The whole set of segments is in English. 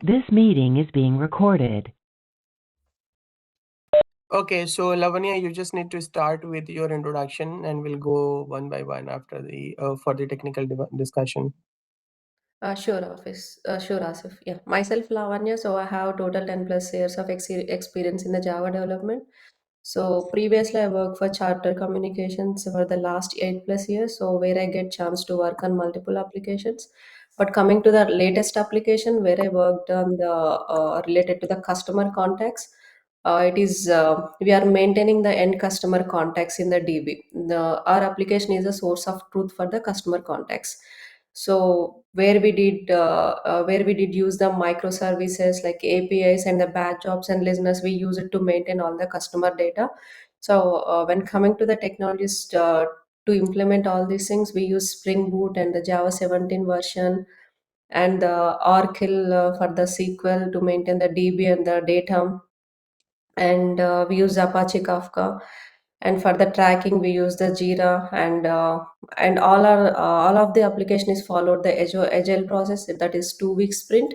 This meeting is being recorded. Okay, so Lavanya, you just need to start with your introduction, and we'll go one by one after the for the technical discussion. Sure, Asif. Yeah, myself, Lavanya. So I have total 10 plus years of experience in the Java development. So previously, I worked for Charter Communications for the last 8 plus years. So where I get chance to work on multiple applications. But coming to the latest application where I worked on the related to the customer contacts, it is we are maintaining the end customer contacts in the DB. Our application is a source of truth for the customer contacts. So where we did use the microservices like APIs and the batch jobs and listeners, we use it to maintain all the customer data. So when coming to the technologies to implement all these things, we use Spring Boot and the Java 17 version and the Oracle for the SQL to maintain the DB and the data, and we use Apache Kafka. And for the tracking, we use the Jira, and all of the application is followed the agile process, that is 2 week sprint.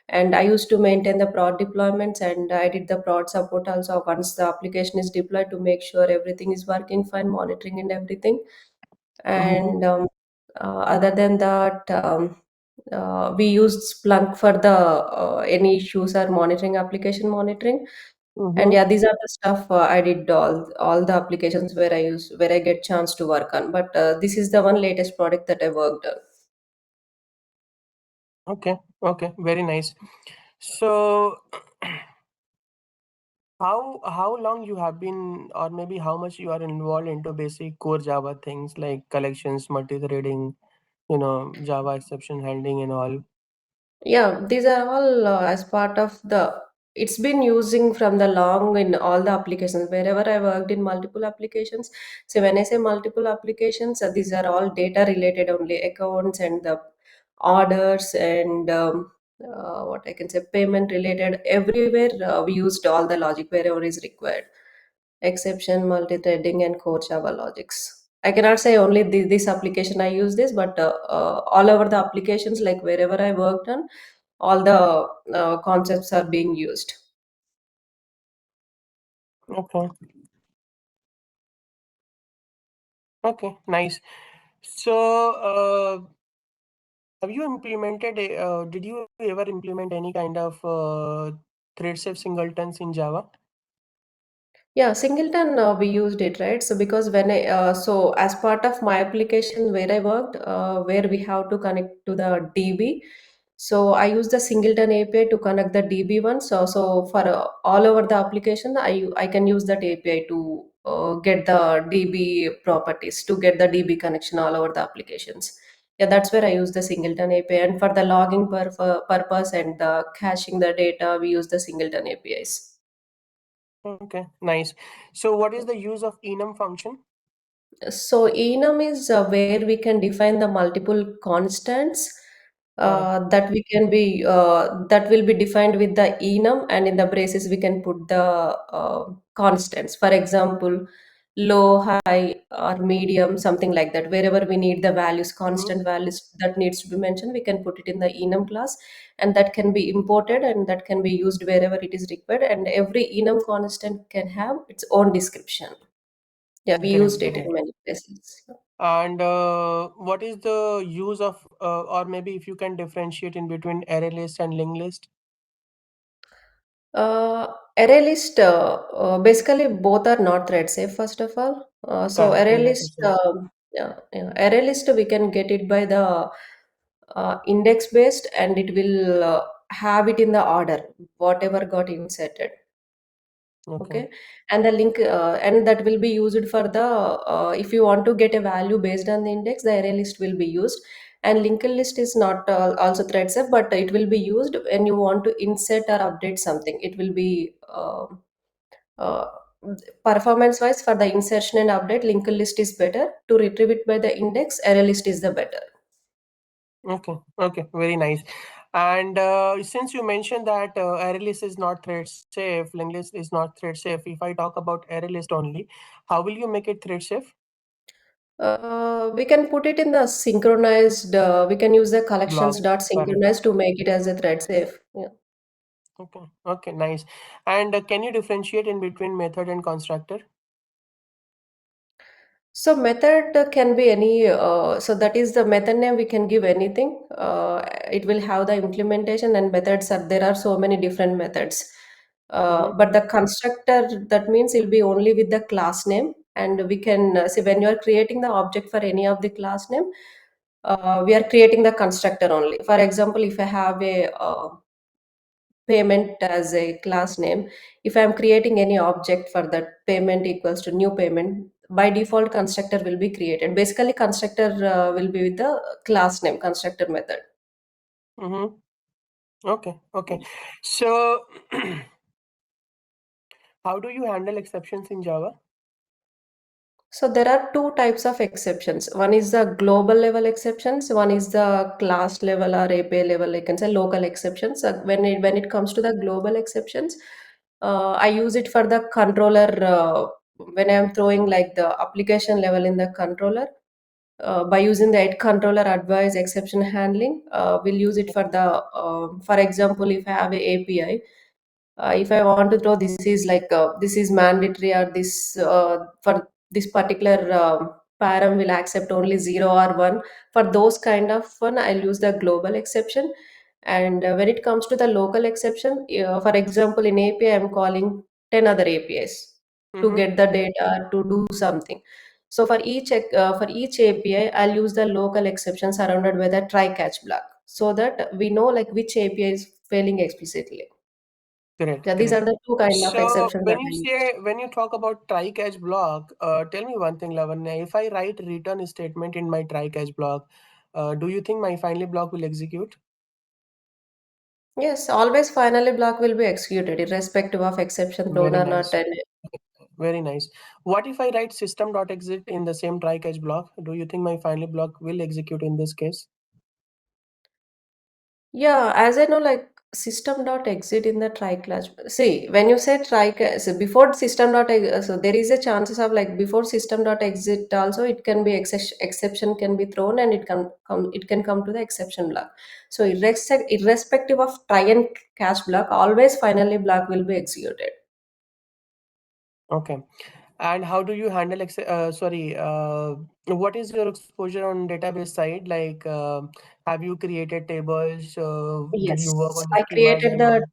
And I used to maintain the prod deployments, and I did the prod support also once the application is deployed to make sure everything is working fine, monitoring and everything. Mm-hmm. And other than that, we used Splunk for the any issues or monitoring, application monitoring. And Mm-hmm. yeah, these are the stuff I did all the applications where I get chance to work on. But this is the one latest product that I worked on. Okay, okay, very nice. So, how long you have been, or maybe how much you are involved into basic core Java things like collections, multi-threading, Java exception handling and all. Yeah, these are all as part of the. It's been using from the long in all the applications wherever I worked in multiple applications. So when I say multiple applications, these are all data related only, accounts and the orders and what I can say, payment related. Everywhere we used all the logic wherever is required, exception, multi-threading, and core Java logics. I cannot say only this application I use this, but all over the applications, like wherever I worked on, all the concepts are being used. Okay, okay, nice. So, have you implemented? Did you ever implement any kind of thread safe singletons in Java? Yeah, singleton, we used it, right? So because so as part of my application where I worked, where we have to connect to the DB, so I use the singleton API to connect the DB one. So for all over the application, I can use that API to get the DB properties, to get the DB connection all over the applications. Yeah, that's where I use the singleton API, and for the logging purpose and the caching the data, we use the singleton APIs. Okay, nice. So, what is the use of enum function? So enum is where we can define the multiple constants that will be defined with the enum, and in the braces we can put the constants. For example, low, high, or medium, something like that. Wherever we need the values, Mm-hmm. constant values that needs to be mentioned, we can put it in the enum class, and that can be imported and that can be used wherever it is required. And every enum constant can have its own description. Yeah, we Great, used it great. in many places. And what is the use of, or maybe if you can differentiate in between array list and linked list? Array list, basically both are not thread safe, first of all. So Correct, array that list, is so. array list we can get it by the index based, and it will have it in the order whatever got inserted. Okay, Okay, and the link and that will be used for the if you want to get a value based on the index, the array list will be used. And linked list is not also thread safe, but it will be used when you want to insert or update something. It will be uh, performance wise, for the insertion and update, linked list is better. To retrieve it by the index, array list is the better. okay, okay, very nice. And since you mentioned that array list is not thread safe, linked list is not thread safe, if I talk about array list only, how will you make it thread safe? We can put it in the synchronized. We can use the collections Blocks, dot correct. synchronize to make it as a thread safe. Yeah. Okay. Okay. Nice. And can you differentiate in between method and constructor? So method can be any, so that is the method name we can give anything. It will have the implementation and methods are, there are so many different methods. Mm-hmm. But the constructor, that means it'll be only with the class name, and we can see when you are creating the object for any of the class name, we are creating the constructor only. For example, if I have a payment as a class name, if I'm creating any object for that payment equals to new payment, by default constructor will be created. Basically constructor will be with the class name constructor method. Mm-hmm. Okay. Okay. So, how do you handle exceptions in Java? So there are two types of exceptions. One is the global level exceptions. One is the class level or API level. I can say local exceptions. When it comes to the global exceptions, I use it for the controller when I am throwing like the application level in the controller. By using the controller advice exception handling, we'll use it for the for example, if I have a API, if I want to throw this is like this is mandatory, or this for this particular param will accept only 0 or 1, for those kind of one I'll use the global exception. And when it comes to the local exception, for example in API I'm calling 10 other APIs to Mm-hmm. get the data to do something. So for each API I'll use the local exception surrounded by the try catch block, so that we know like which API is failing explicitly. Correct. Yeah, these are Correct. the two kind of So, exceptions that I use. when you talk about try catch block, tell me one thing, Lavanya. If I write return statement in my try catch block, do you think my finally block will execute? Yes, always finally block will be executed irrespective of exception thrown Very or not. nice. And Very nice. What if I write system.exit in the same try catch block? Do you think my finally block will execute in this case? yeah, as I know, like system dot exit in the try class. See, when you say so before system dot so there is a chances of like before system dot exit also it can be exception can be thrown, and it can come to the exception block. So irrespective of try and catch block, always finally block will be executed. Okay. And how do you handle, what is your exposure on database side? Like, have you created tables? Did you work Yes, on I schemas created and all? the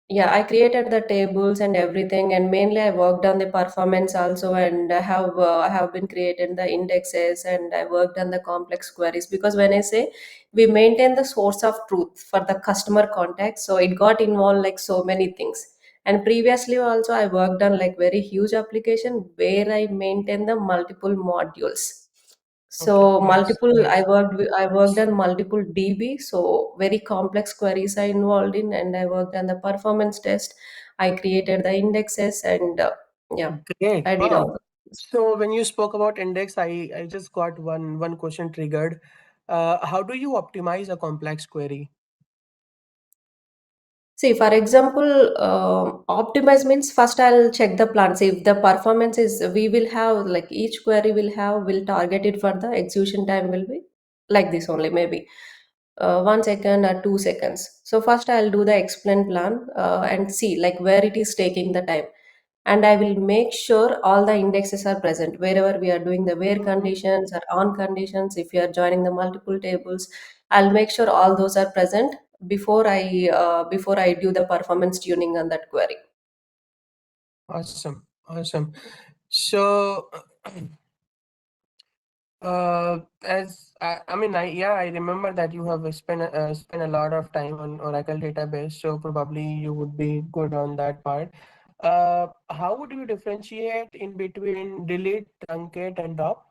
Yeah, I created the tables and everything, and mainly I worked on the performance also, and I have been creating the indexes, and I worked on the complex queries, because when I say we maintain the source of truth for the customer context, so it got involved like so many things. And previously also I worked on like very huge application where I maintain the multiple modules. Okay, So nice, multiple, nice. I worked on multiple DB, so very complex queries I involved in, and I worked on the performance test. I created the indexes, and yeah, Great. I did all Wow. that. So when you spoke about index, I just got one question triggered. How do you optimize a complex query? See, for example, optimize means first I'll check the plan. See, if the performance is, we will have like each query will target it for the execution time will be like this only, maybe 1 second or 2 seconds. So first I'll do the explain plan and see like where it is taking the time. And I will make sure all the indexes are present wherever we are doing the where Mhm. conditions or on conditions. If you are joining the multiple tables, I'll make sure all those are present before I do the performance tuning on that query. Awesome, awesome. So, I mean, I remember that you have spent a lot of time on Oracle database, so probably you would be good on that part. How would you differentiate in between delete, truncate, and drop?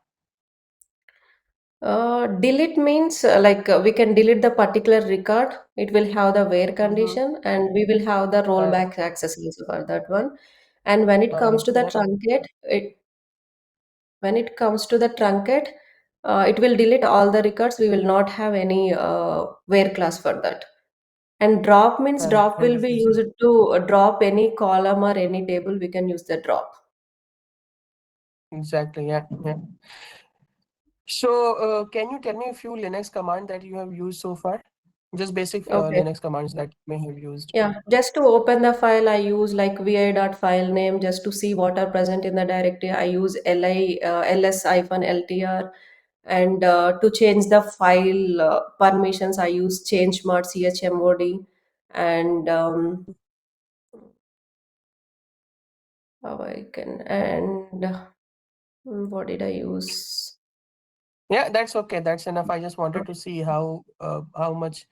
Delete means we can delete the particular record. It will have the where Mm-hmm. condition, and we will have the Uh, rollback access also for that one. And when it comes to the yeah. truncate, it will delete all the records. We will not have any where class for that. And drop means Correct, drop will be 100%. used to drop any column or any table. We can use the drop. Exactly, yeah, yeah. So, can you tell me a few Linux command that you have used so far? Just basic Okay. Linux commands that you may have used. Yeah, just to open the file, I use like vi.file name just to see what are present in the directory. I use ls-ltr, and to change the file permissions, I use chmod chmod, and how I can, and what did I use? Yeah, that's okay. That's enough. I just wanted to see how much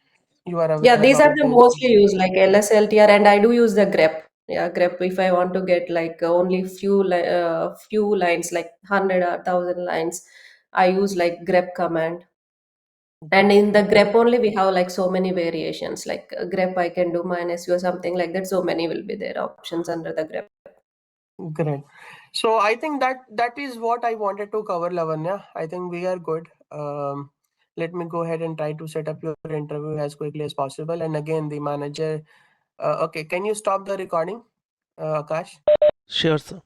you are Yeah, aware these are about the this. mostly used like LSLTR, and I do use the grep. Yeah, grep if I want to get like only few lines, like 100 or 1,000 lines, I use like grep command. And in the grep only we have like so many variations. Like grep I can do minus u or something like that. So many will be there options under the grep. Great. So I think that is what I wanted to cover, Lavanya. I think we are good. Let me go ahead and try to set up your interview as quickly as possible. And again, the manager. Okay, can you stop the recording, Akash? Sure, sir.